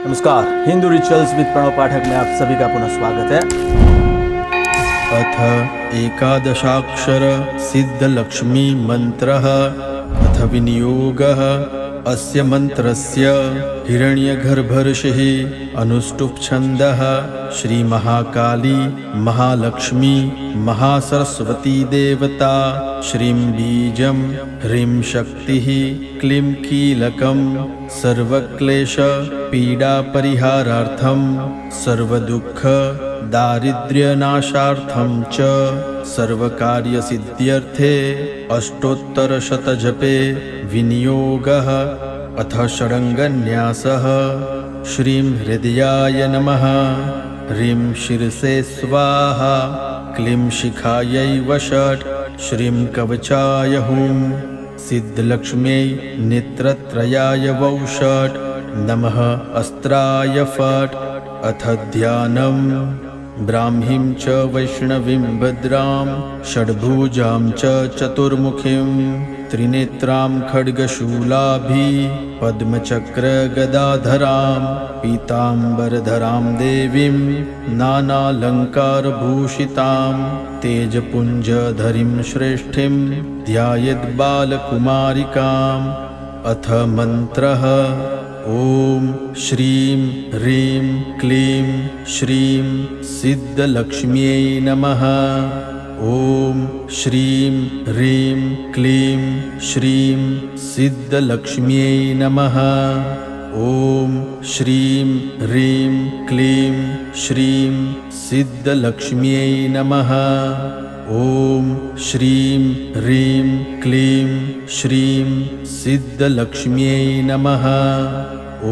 नमस्कार, हिंदू रिचुअल्स विद प्रणव पाठक में आप सभी का पुनः स्वागत है। अथ एकादशाक्षर सिद्ध लक्ष्मी मंत्रः अथ विनियोगः अस्य मंत्रस्य हिरण्यगर्भऋषिः अनुष्टुप् छन्दः श्री महाकाली महालक्ष्मी महासरस्वती देवता श्रीं बीजं ह्रीं शक्तिः क्लीं कीलकं सर्वक्लेश पीडा परिहारार्थं सर्वदुःख दारिद्र्यनाशार्थं च सर्वकार्यसिद्ध्यर्थे अष्टोत्तरशतजपे विनियोगः अथ षडङ्गन्यासः श्रीं हृदयाय नमः ह्रीं शिरसे स्वाहा क्लीं शिखायै वषट् श्रीं कवचाय हुं सिद्धलक्ष्म्यै नेत्रत्रयाय वौषट् नमः अस्त्राय फट् अथ ध्यानम् ब्राह्मीं च वैष्णवीं भद्रां षड्भुजां च चतुर्मुखीं त्रिनेत्रां खड्गशूलाभिः पद्मचक्रगदाधरां पीताम्बरधरां देवीं नानालङ्कारभूषितां तेजपुञ्जधरीं श्रेष्ठीं ध्यायेद्बालकुमारिकाम् अथ मन्त्रः ॐ श्रीं ह्रीं क्लीं श्रीं सिद्धलक्ष्म्यै नमः। ॐ श्रीं ह्रीं क्लीं श्रीं सिद्धलक्ष्म्यै नमः। ॐ श्रीं ह्रीं क्लीं श्रीं सिद्धलक्ष्म्यै नमः। ॐ श्रीं ह्रीं क्लीं श्रीं सिद्धलक्ष्म्यै नमः। ॐ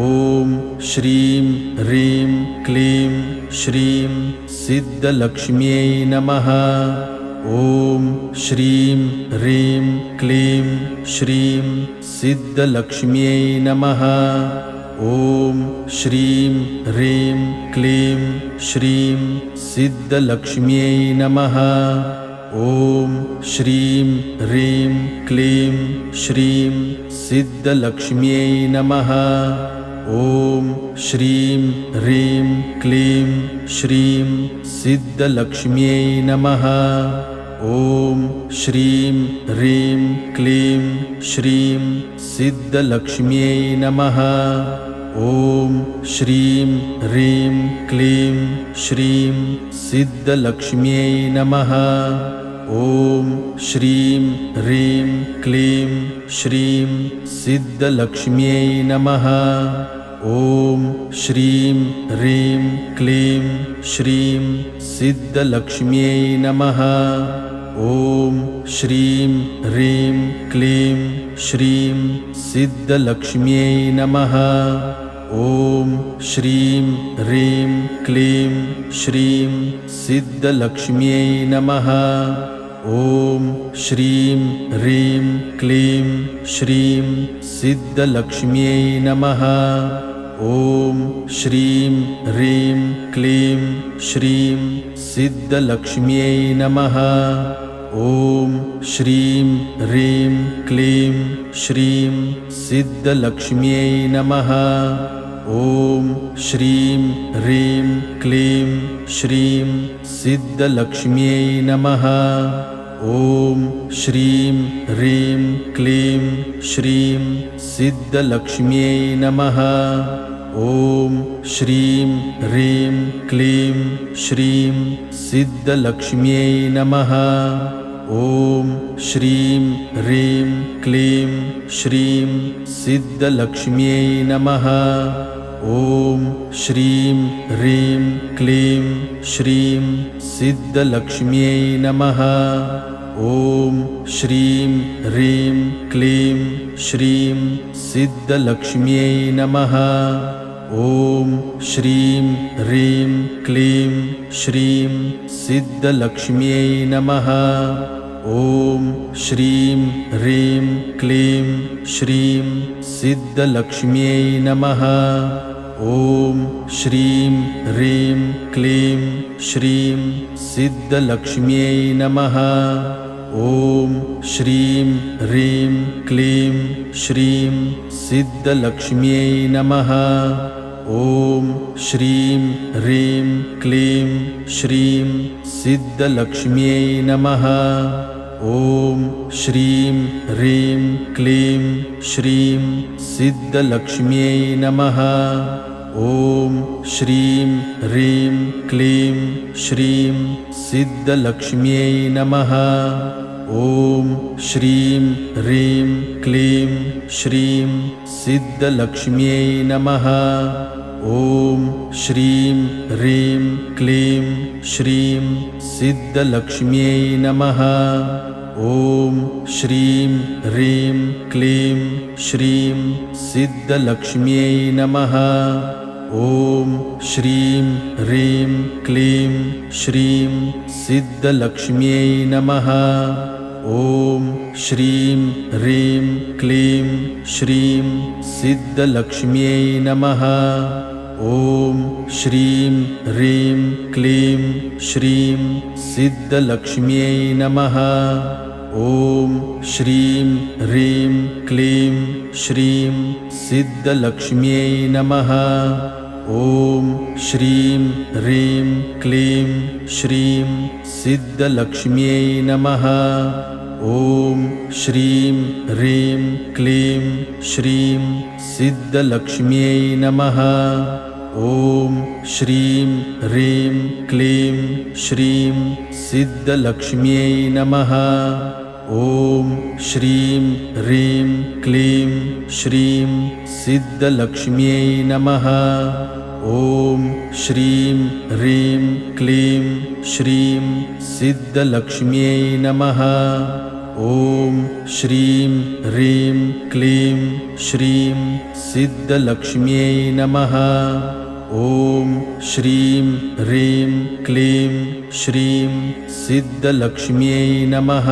श्रीं ह्रीं क्लीं श्रीं सिद्धलक्ष्म्यै नमः। ॐ श्रीं ह्रीं क्लीं श्रीं सिद्धलक्ष्म्यै नमः। ॐ श्रीं ह्रीं क्लीं श्रीं सिद्धलक्ष्म्यै नमः। ॐ श्रीं ह्रीं क्लीं श्रीं सिद्धलक्ष्म्यै नमः। ॐ श्रीं ह्रीं क्लीं श्रीं सिद्धलक्ष्म्यै नमः। ॐ श्रीं ह्रीं क्लीं श्रीं सिद्धलक्ष्म्यै नमः। ॐ श्रीं ह्रीं क्लीं श्रीं सिद्धलक्ष्म्यै नमः। ॐ श्रीं ह्रीं क्लीं श्रीं सिद्धलक्ष्म्यै नमः। ॐ श्रीं ह्रीं क्लीं श्रीं सिद्धलक्ष्म्यै नमः। ॐ श्रीं ह्रीं क्लीं श्रीं सिद्धलक्ष्म्यै नमः। ॐ श्रीं ह्रीं क्लीं श्रीं सिद्धलक्ष्म्यै नमः। ॐ श्रीं ह्रीं क्लीं श्रीं सिद्धलक्ष्म्यै नमः। ॐ श्रीं ह्रीं क्लीं श्रीं सिद्धलक्ष्म्यै नमः। ॐ श्रीं ह्रीं क्लीं श्रीं सिद्धलक्ष्म्यै नमः। ॐ श्रीं ह्रीं क्लीं श्रीं सिद्धलक्ष्म्यै नमः। ॐ श्रीं ह्रीं क्लीं श्रीं सिद्धलक्ष्म्यै नमः। ॐ श्रीं ह्रीं क्लीं श्रीं सिद्धलक्ष्म्यै नमः। ॐ श्रीं ह्रीं क्लीं श्रीं सिद्धलक्ष्म्यै नमः। ॐ श्रीं ह्रीं क्लीं श्रीं सिद्धलक्ष्म्यै नमः। ॐ श्रीं ह्रीं क्लीं श्रीं सिद्धलक्ष्म्यै नमः। ॐ श्रीं ह्रीं क्लीं श्रीं सिद्धलक्ष्म्यै नमः। ॐ श्रीं ह्रीं क्लीं श्रीं सिद्धलक्ष्म्यै नमः। ॐ श्रीं ह्रीं क्लीं श्रीं सिद्धलक्ष्म्यै नमः। ॐ श्रीं ह्रीं क्लीं श्रीं सिद्धलक्ष्म्यै नमः। ॐ श्रीं ह्रीं क्लीं श्रीं सिद्धलक्ष्म्यै नमः। ॐ श्रीं ह्रीं क्लीं श्रीं सिद्धलक्ष्म्यै नमः। ॐ श्रीं ह्रीं क्लीं श्रीं सिद्धलक्ष्म्यै नमः। ॐ श्रीं ह्रीं क्लीं श्रीं सिद्धलक्ष्म्यै नमः। ॐ श्रीं ह्रीं क्लीं श्रीं सिद्धलक्ष्म्यै नमः। ॐ श्रीं ह्रीं क्लीं श्रीं सिद्धलक्ष्म्यै नमः। ॐ श्रीं ह्रीं क्लीं श्रीं सिद्धलक्ष्म्यै नमः। ॐ श्रीं ह्रीं क्लीं श्रीं सिद्धलक्ष्म्यै नमः। ॐ श्रीं ह्रीं क्लीं श्रीं सिद्धलक्ष्म्यै नमः। ॐ श्रीं ह्रीं क्लीं श्रीं सिद्धलक्ष्म्यै नमः। ॐ श्रीं ह्रीं क्लीं श्रीं सिद्धलक्ष्म्यै नमः। ॐ श्रीं ह्रीं क्लीं श्रीं सिद्धलक्ष्म्यै नमः। ॐ श्रीं ह्रीं क्लीं श्रीं सिद्धलक्ष्म्यै नमः। ॐ श्रीं ह्रीं क्लीं श्रीं सिद्धलक्ष्म्यै नमः। ॐ श्रीं ह्रीं क्लीं श्रीं सिद्धलक्ष्म्यै नमः। ॐ श्रीं ह्रीं क्लीं श्रीं सिद्धलक्ष्म्यै नमः। ॐ श्रीं ह्रीं क्लीं श्रीं सिद्धलक्ष्म्यै नमः।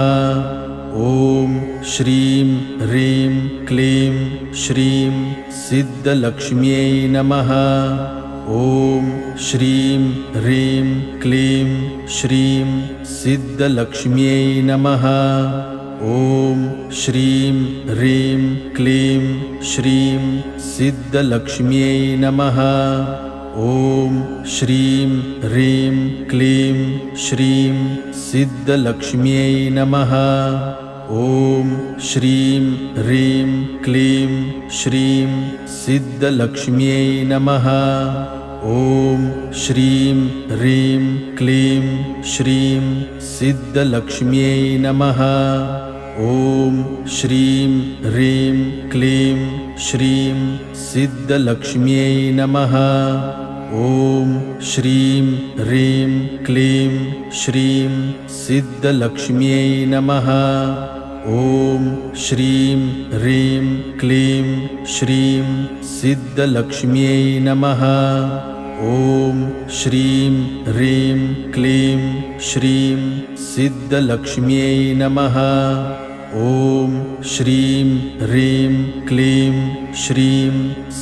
ॐ श्रीं ह्रीं क्लीं श्रीं सिद्धलक्ष्म्यै नमः। ॐ श्रीं ह्रीं क्लीं श्रीं सिद्धलक्ष्म्यै नमः। ॐ श्रीं ह्रीं क्लीं श्रीं सिद्धलक्ष्म्यै नमः। ॐ श्रीं ह्रीं क्लीं श्रीं सिद्धलक्ष्म्यै नमः। ॐ श्रीं ह्रीं क्लीं श्रीं सिद्धलक्ष्म्यै नमः। ॐ श्रीं ह्रीं क्लीं श्रीं सिद्धलक्ष्म्यै नमः। ॐ श्रीं ह्रीं क्लीं श्रीं सिद्धलक्ष्म्यै नमः। ॐ श्रीं ह्रीं क्लीं श्रीं सिद्धलक्ष्म्यै नमः। ॐ श्रीं ह्रीं क्लीं श्रीं सिद्धलक्ष्म्यै नमः। ॐ श्रीं ह्रीं क्लीं श्रीं सिद्धलक्ष्म्यै नमः। ॐ श्रीं ह्रीं क्लीं श्रीं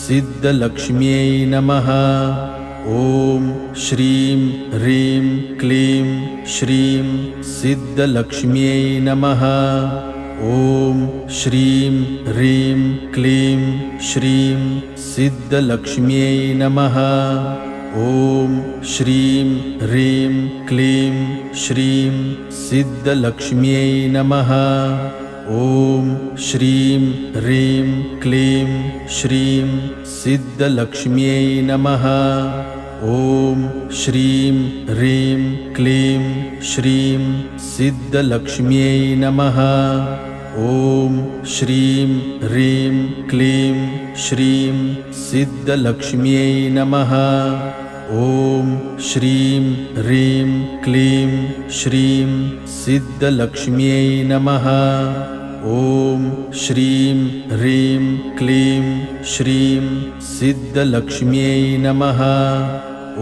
सिद्धलक्ष्म्यै नमः। ॐ श्रीं ह्रीं क्लीं श्रीं सिद्धलक्ष्म्यै नमः। ॐ श्रीं ह्रीं क्लीं श्रीं सिद्धलक्ष्म्यै नमः। ॐ श्रीं ह्रीं क्लीं श्रीं सिद्धलक्ष्म्यै नमः। ॐ श्रीं ह्रीं क्लीं श्रीं सिद्धलक्ष्म्यै नमः। ॐ श्रीं ह्रीं क्लीं श्रीं सिद्धलक्ष्म्यै नमः। ॐ श्रीं ह्रीं क्लीं श्रीं सिद्धलक्ष्म्यै नमः। ॐ श्रीं ह्रीं क्लीं श्रीं सिद्धलक्ष्म्यै नमः। ॐ श्रीं ह्रीं क्लीं श्रीं सिद्धलक्ष्म्यै नमः।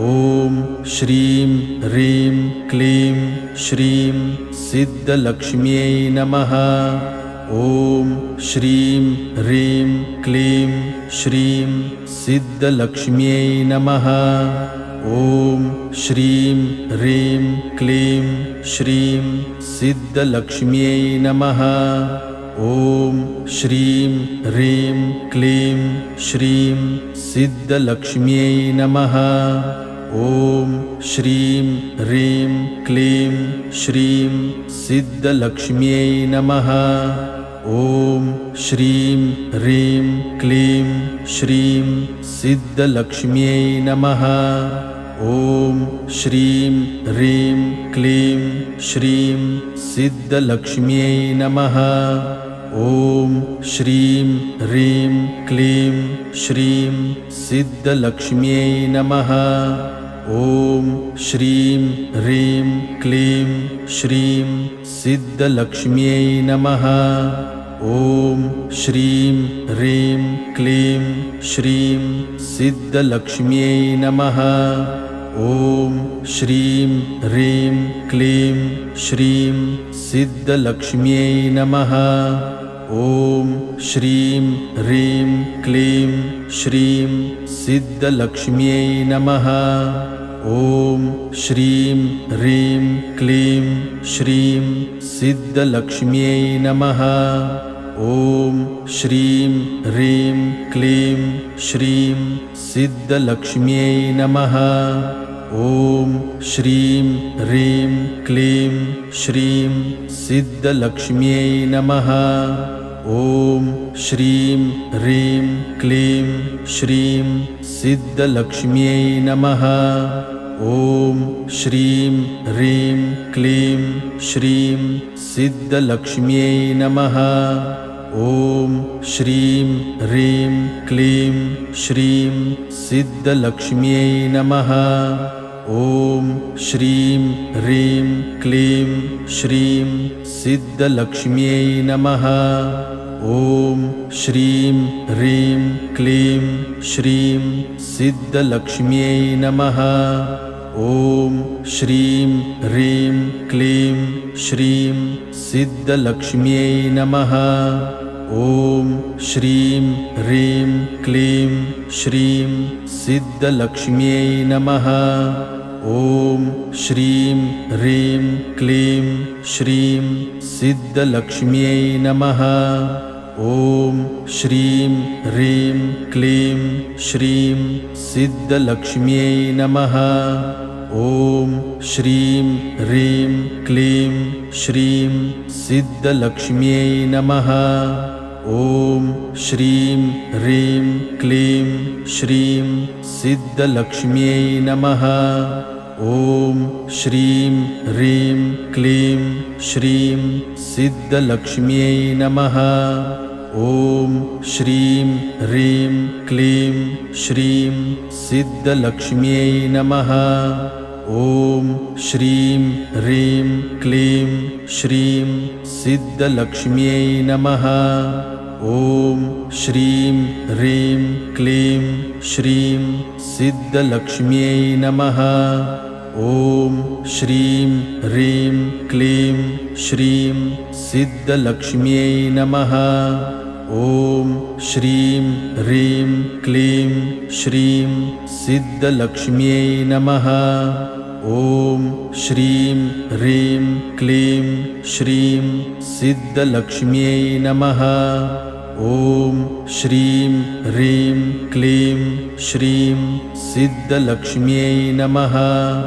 ॐ श्रीं ह्रीं क्लीं श्रीं सिद्धलक्ष्म्यै नमः। ॐ श्रीं ह्रीं क्लीं श्रीं सिद्धलक्ष्म्यै नमः। ॐ श्रीं ह्रीं क्लीं श्रीं सिद्धलक्ष्म्यै नमः। ॐ श्रीं ह्रीं क्लीं श्रीं सिद्धलक्ष्म्यै नमः। ॐ श्रीं ह्रीं क्लीं श्रीं सिद्धलक्ष्म्यै नमः। ॐ श्रीं ह्रीं क्लीं श्रीं सिद्धलक्ष्म्यै नमः। ॐ श्रीं ह्रीं क्लीं श्रीं सिद्धलक्ष्म्यै नमः। ॐ श्रीं ह्रीं क्लीं श्रीं सिद्धलक्ष्म्यै नमः। ॐ श्रीं ह्रीं क्लीं श्रीं सिद्धलक्ष्म्यै नमः। ॐ श्रीं ह्रीं क्लीं श्रीं सिद्धलक्ष्म्यै नमः। ॐ श्रीं ह्रीं क्लीं श्रीं सिद्धलक्ष्म्यै नमः। ॐ श्रीं ह्रीं क्लीं श्रीं सिद्धलक्ष्म्यै नमः। ॐ श्रीं ह्रीं क्लीं श्रीं सिद्धलक्ष्म्यै नमः। ॐ श्रीं ह्रीं क्लीं श्रीं सिद्धलक्ष्म्यै नमः। ॐ श्रीं ह्रीं क्लीं श्रीं सिद्धलक्ष्म्यै नमः। ॐ श्रीं ह्रीं क्लीं श्रीं सिद्धलक्ष्म्यै नमः। ॐ श्रीं ह्रीं क्लीं श्रीं सिद्धलक्ष्म्यै नमः। ॐ श्रीं ह्रीं क्लीं श्रीं सिद्धलक्ष्म्यै नमः। ॐ श्रीं ह्रीं क्लीं श्रीं सिद्धलक्ष्म्यै नमः। ॐ श्रीं ह्रीं क्लीं श्रीं सिद्धलक्ष्म्यै नमः। ॐ श्रीं ह्रीं क्लीं श्रीं सिद्धलक्ष्म्यै नमः। ॐ श्रीं ह्रीं क्लीं श्रीं सिद्धलक्ष्म्यै नमः। ॐ श्रीं ह्रीं क्लीं श्रीं सिद्धलक्ष्म्यै नमः। ॐ श्रीं ह्रीं क्लीं श्रीं सिद्धलक्ष्म्यै नमः। ॐ श्रीं ह्रीं क्लीं श्रीं सिद्धलक्ष्म्यै नमः। ॐ श्रीं ह्रीं क्लीं श्रीं सिद्धलक्ष्म्यै नमः। ॐ श्रीं ह्रीं क्लीं श्रीं सिद्धलक्ष्म्यै नमः। ॐ श्रीं ह्रीं क्लीं श्रीं सिद्धलक्ष्म्यै नमः। ॐ श्रीं ह्रीं क्लीं श्रीं सिद्धलक्ष्म्यै नमः। ॐ श्रीं ह्रीं क्लीं श्रीं सिद्धलक्ष्म्यै नमः। ॐ श्रीं ह्रीं क्लीं श्रीं सिद्धलक्ष्म्यै नमः। ॐ श्रीं ह्रीं क्लीं श्रीं सिद्धलक्ष्म्यै नमः। ॐ श्रीं ह्रीं क्लीं श्रीं सिद्धलक्ष्म्यै नमः।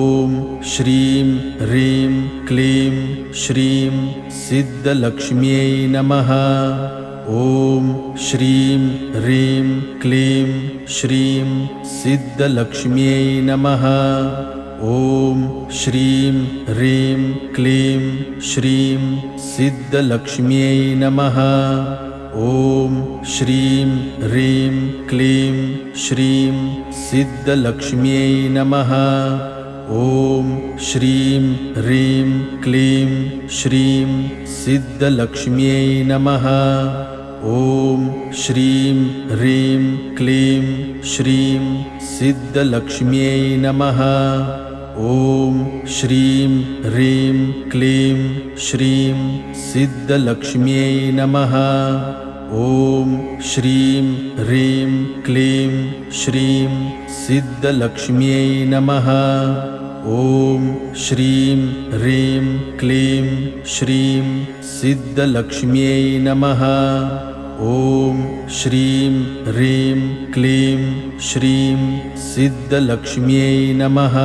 ॐ श्रीं ह्रीं क्लीं श्रीं सिद्धलक्ष्म्यै नमः। ॐ श्रीं ह्रीं क्लीं श्रीं सिद्धलक्ष्म्यै नमः। ॐ श्रीं ह्रीं क्लीं श्रीं सिद्धलक्ष्म्यै नमः। ॐ श्रीं ह्रीं क्लीं श्रीं सिद्धलक्ष्म्यै नमः। ॐ श्रीं ह्रीं क्लीं श्रीं सिद्धलक्ष्म्यै नमः। ॐ श्रीं ह्रीं क्लीं श्रीं सिद्धलक्ष्म्यै नमः। ॐ श्रीं ह्रीं क्लीं श्रीं सिद्धलक्ष्म्यै नमः। ॐ श्रीं ह्रीं क्लीं श्रीं सिद्धलक्ष्म्यै नमः। ॐ श्रीं ह्रीं क्लीं श्रीं सिद्धलक्ष्म्यै नमः। ॐ श्रीं ह्रीं क्लीं श्रीं सिद्धलक्ष्म्यै नमः। ॐ श्रीं ह्रीं क्लीं श्रीं सिद्धलक्ष्म्यै नमः।